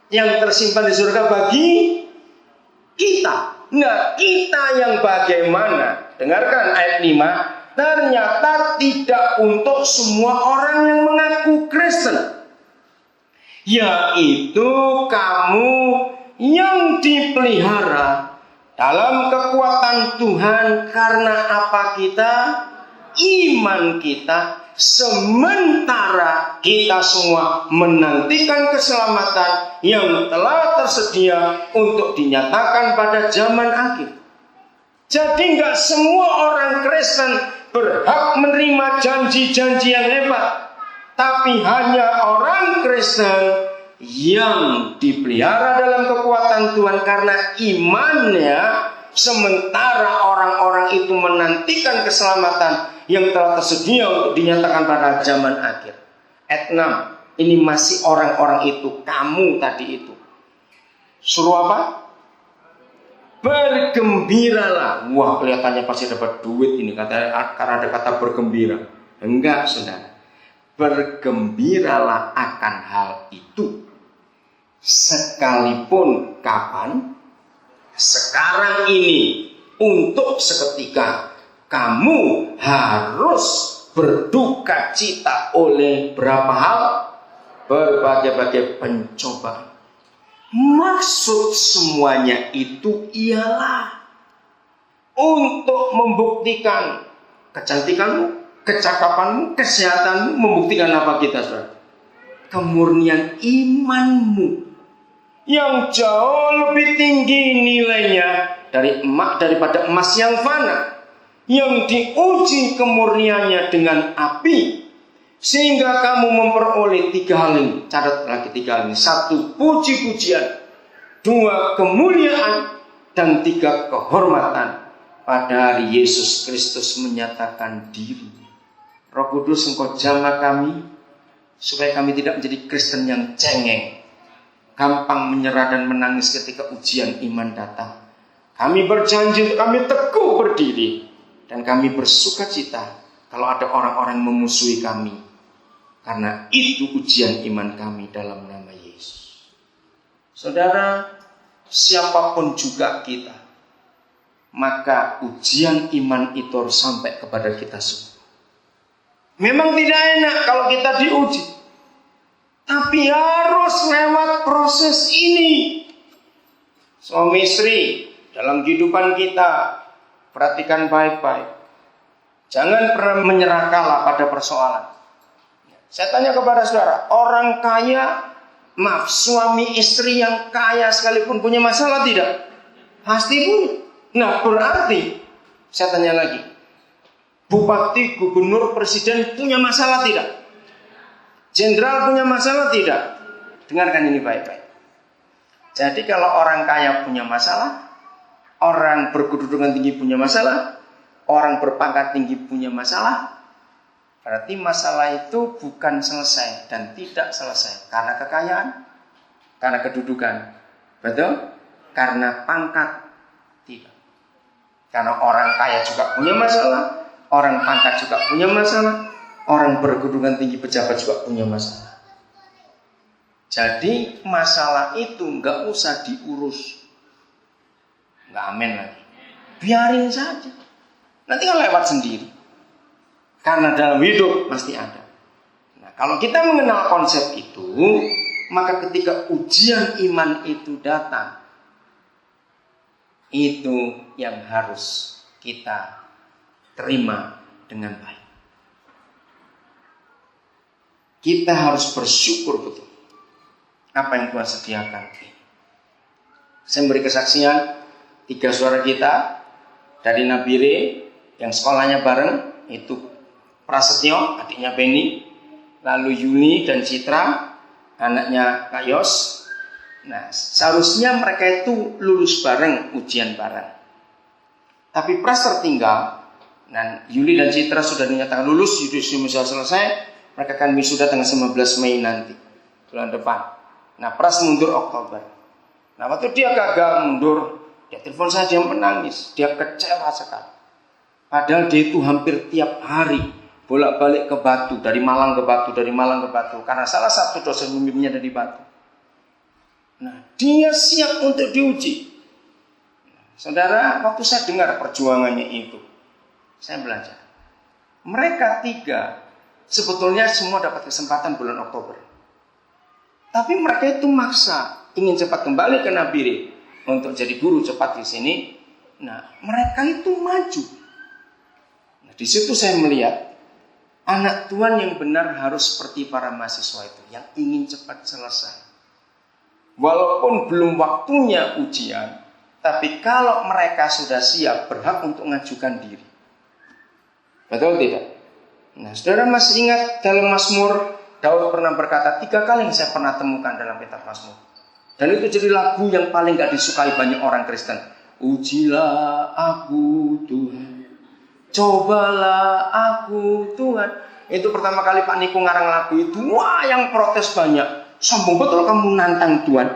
yang tersimpan di surga bagi kita. Nah, kita yang bagaimana? Dengarkan ayat 5. Ternyata tidak untuk semua orang yang mengaku Kristen, yaitu kamu yang dipelihara dalam kekuatan Tuhan karena apa kita? Iman kita, sementara kita semua menantikan keselamatan yang telah tersedia untuk dinyatakan pada zaman akhir. Jadi nggak semua orang Kristen berhak menerima janji-janji yang hebat, tapi hanya orang Kristen yang dipelihara dalam kekuatan Tuhan karena imannya, sementara orang-orang itu menantikan keselamatan yang telah tersedia untuk dinyatakan pada zaman akhir. Ayat 6, ini masih orang-orang itu, kamu tadi itu. Suruh apa? Bergembiralah. Wah, kelihatannya pasti dapat duit ini karena ada kata bergembira. Enggak, saudara. Bergembiralah akan hal itu, sekalipun kapan? Sekarang ini, untuk seketika kamu harus berduka cita oleh berapa hal? Berbagai-bagai pencobaan. Maksud semuanya itu ialah untuk membuktikan kecantikanmu, kecakapanmu, kesehatanmu. Membuktikan apa kita, saudara? Kemurnian imanmu yang jauh lebih tinggi nilainya daripada emas yang fana, yang diuji kemurniannya dengan api, sehingga kamu memperoleh 3 hal ini. Catat lagi 3 hal ini. 1, puji-pujian. 2, kemuliaan. Dan 3, kehormatan pada hari Yesus Kristus menyatakan diri. Roh Kudus, Engkau jamah kami supaya kami tidak menjadi Kristen yang cengeng, gampang menyerah dan menangis ketika ujian iman datang. Kami berjanji untuk kami teguh berdiri, dan kami bersuka cita kalau ada orang-orang memusuhi kami, karena itu ujian iman kami dalam nama Yesus. Saudara, siapapun juga kita, maka ujian iman itu harus sampai kepada kita semua. Memang tidak enak kalau kita diuji, tapi harus lewat proses ini. Suami istri, dalam kehidupan kita, perhatikan baik-baik. Jangan pernah menyerah kalah pada persoalan. Saya tanya kepada saudara, orang kaya, suami istri yang kaya sekalipun punya masalah tidak? Pasti punya. Nah, berarti saya tanya lagi, bupati, gubernur, presiden punya masalah tidak? Jenderal punya masalah tidak? Dengarkan ini baik-baik. Jadi kalau orang kaya punya masalah, orang berkedudukan tinggi punya masalah, orang berpangkat tinggi punya masalah, berarti masalah itu bukan selesai dan tidak selesai karena kekayaan, karena kedudukan, betul? Karena pangkat, tidak. Karena orang kaya juga punya masalah, orang pangkat juga punya masalah, orang berkedudukan tinggi pejabat juga punya masalah. Jadi masalah itu nggak usah diurus, nggak amin lagi, biarin saja. Nanti kan lewat sendiri. Karena dalam hidup pasti ada. Nah, kalau kita mengenal konsep itu, maka ketika ujian iman itu datang, itu yang harus kita terima dengan baik. Kita harus bersyukur betul apa yang Tuhan sediakan. Saya memberi kesaksian 3 saudara kita dari Nabire yang sekolahnya bareng, itu Prasetyo, adiknya Benny, lalu Yuni dan Citra, anaknya Kak Yos. Nah, seharusnya mereka itu lulus bareng, ujian bareng. Tapi Pras tertinggal, dan Yuli dan Citra sudah dinyatakan lulus, ujian sudah selesai, mereka akan wisuda tanggal 19 Mei nanti, bulan depan. Nah, Pras mundur Oktober. Nah, waktu dia gagal mundur, dia telepon saya, dia menangis, dia kecewa sekali. Padahal dia itu hampir tiap hari bolak-balik ke Batu, dari Malang ke Batu, dari Malang ke Batu, karena salah satu dosen pembimbingnya dari Batu. Nah, dia siap untuk diuji. Saudara, waktu saya dengar perjuangannya itu, saya belajar. Mereka 3 sebetulnya semua dapat kesempatan bulan Oktober. Tapi mereka itu maksa ingin cepat kembali ke Nabire untuk jadi guru cepat di sini. Nah, mereka itu maju. Nah, di situ saya melihat anak Tuhan yang benar harus seperti para mahasiswa itu yang ingin cepat selesai. Walaupun belum waktunya ujian, tapi kalau mereka sudah siap, berhak untuk mengajukan diri. Betul tidak? Nah, saudara masih ingat dalam Mazmur, Daud pernah berkata 3 kali yang saya pernah temukan dalam kitab Mazmur. Dan itu jadi lagu yang paling gak disukai banyak orang Kristen. Ujilah aku Tuhan, cobalah aku Tuhan. Itu pertama kali Pak Niko ngarang lagu itu, wah yang protes banyak. Sombong betul kamu nantang Tuhan.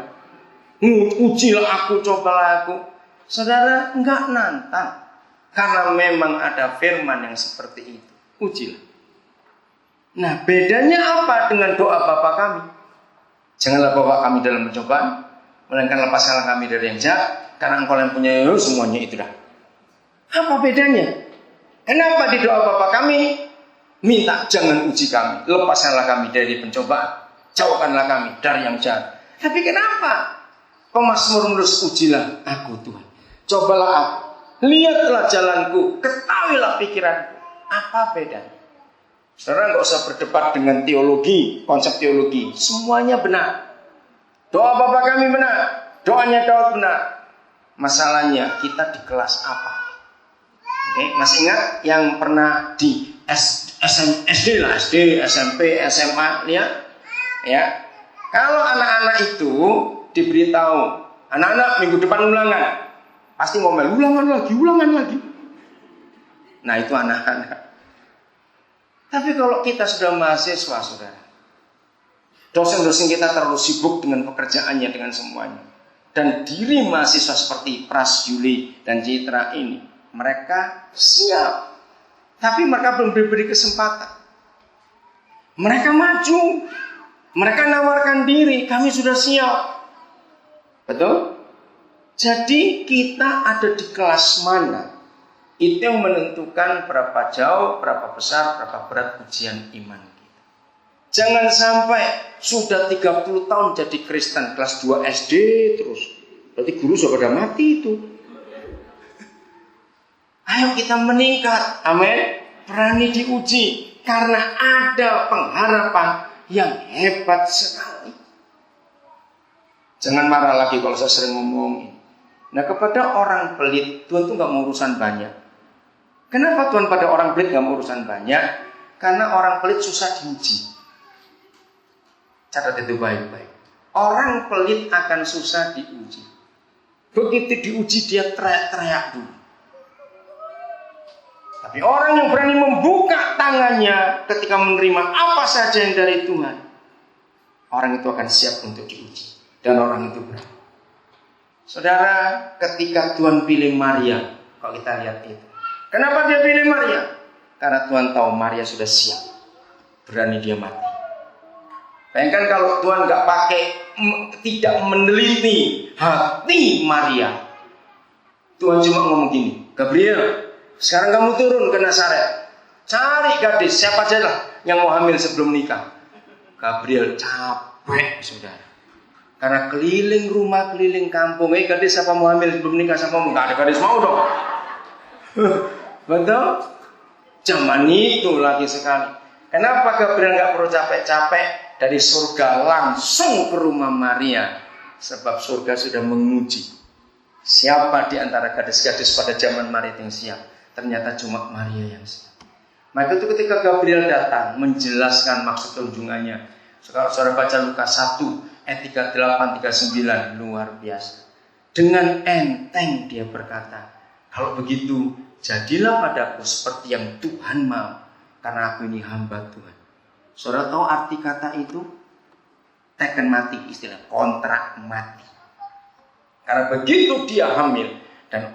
Ujilah aku, cobalah aku. Saudara, enggak nantang. Karena memang ada firman yang seperti itu. Ujilah. Nah, bedanya apa dengan doa Bapa kami? Janganlah bawa kami dalam pencobaan, melainkan lepaskanlah kami dari yang jahat, karena Engkau yang punya semuanya itu dah. Apa bedanya? Kenapa di doa Bapa kami minta jangan uji kami, lepaskanlah kami dari pencobaan, jauhkanlah kami dari yang jahat. Tapi kenapa pemazmur menulis ujilah aku Tuhan, cobalah aku, lihatlah jalanku, ketahuilah pikiranku. Apa bedanya? Saudara nggak usah berdebat dengan teologi, konsep teologi, semuanya benar. Doa Bapa kami benar, doanya Daud benar. Masalahnya kita di kelas apa? Oke, masih ingat yang pernah di SD lah, SD, SMP, SMA, lihat? Ya, kalau anak-anak itu diberitahu, anak-anak minggu depan ulangan, pasti ngomel, ulangan lagi. Nah itu anak-anak. Tapi kalau kita sudah mahasiswa, saudara, dosen-dosen kita terlalu sibuk dengan pekerjaannya, dengan semuanya. Dan diri mahasiswa seperti Pras, Yuli, dan Citra ini, mereka siap. Tapi mereka belum diberi kesempatan. Mereka maju. Mereka nawarkan diri, kami sudah siap. Betul? Jadi kita ada di kelas mana? Itu yang menentukan berapa jauh, berapa besar, berapa berat ujian iman kita. Jangan sampai sudah 30 tahun jadi Kristen, kelas 2 SD terus. Berarti guru sudah pada mati itu. Ayo kita meningkat, amin. Berani diuji, karena ada pengharapan yang hebat sekali. Jangan marah lagi kalau saya sering ngomongin. Nah, kepada orang pelit, Tuhan tuh gak mau urusan banyak. Kenapa Tuhan pada orang pelit gak mau urusan banyak? Karena orang pelit susah diuji. Catat itu baik-baik. Orang pelit akan susah diuji. Begitu diuji dia teriak-teriak dulu. Tapi orang yang berani membuka tangannya ketika menerima apa saja yang dari Tuhan, orang itu akan siap untuk diuji. Dan orang itu berani. Saudara, ketika Tuhan pilih Maria, kalau kita lihat itu, kenapa dia pilih Maria? Karena Tuhan tahu Maria sudah siap. Berani dia mati. Bayangkan kalau Tuhan gak pakai, tidak meneliti hati Maria. Tuhan cuma ngomong gini, Gabriel, sekarang kamu turun ke Nazaret, cari gadis siapa aja lah yang mau hamil sebelum nikah. Gabriel capek, saudara. Karena keliling rumah, keliling kampung, gadis siapa mau hamil sebelum nikah sama kamu? Gak ada gadis mau dong. Betul? Zaman itu lagi sekali. Kenapa Gabriel gak perlu capek-capek dari surga langsung ke rumah Maria? Sebab surga sudah menguji siapa di antara gadis-gadis pada zaman Maria yang siap. Ternyata cuma Maria yang siap. Maka itu ketika Gabriel datang menjelaskan maksud kunjungannya. Sekarang saudara baca Lukas 1 ayat 38-39, luar biasa. Dengan enteng dia berkata, kalau begitu jadilah padaku seperti yang Tuhan mau, karena aku ini hamba Tuhan. Saudara tahu arti kata itu? Teken mati, istilah kontrak mati. Karena begitu dia hamil dan